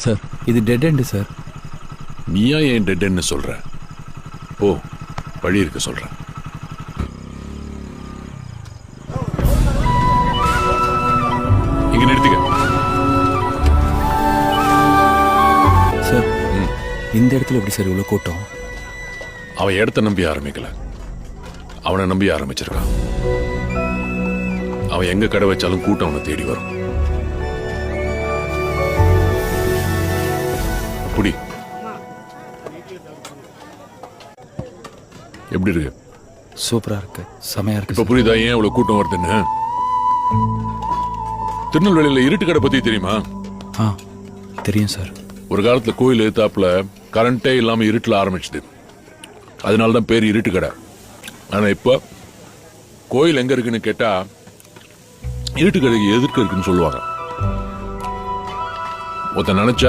Sir இது dead end sir. நீயா ஏன் டெட் எண்ட்னு சொல்ற? ஓ, வழி இருக்க சொல்ற. இங்க நிறுத்திக்க. சார் இந்த இடத்துல எப்படி சார் இவ்வளோ கூட்டம்? அவன் இடத்த நம்பி ஆரம்பிக்கல, அவனை நம்பி ஆரம்பிச்சிருக்கான். அவன் எங்க கடை வச்சாலும் கூட்டம் அவனை தேடி வரும். அப்படி எப்படி இருக்கு? சூப்பரா இருக்கு, செமையா இருக்கு. இப்ப புரியுதா ஏன் இவ்வளவு கூட்டம் வருதுன்னு? திருநெல்வேலியில இருட்டு கடை பத்தி தெரியுமா? ஆ தெரியும் சார். ஒரு காலத்துல கோயில் எதிர்த்தாப்புல கரண்டே இல்லாம இருட்டுல ஆரம்பிச்சுது. அதனாலதான் பேர் இருட்டு கடை. ஆனா இப்ப கோயில் எங்க இருக்குன்னு கேட்டா இருட்டு கடைக்கு எதிர்க்க இருக்குன்னு சொல்லுவாங்க. ஒருத்தன் நினைச்சா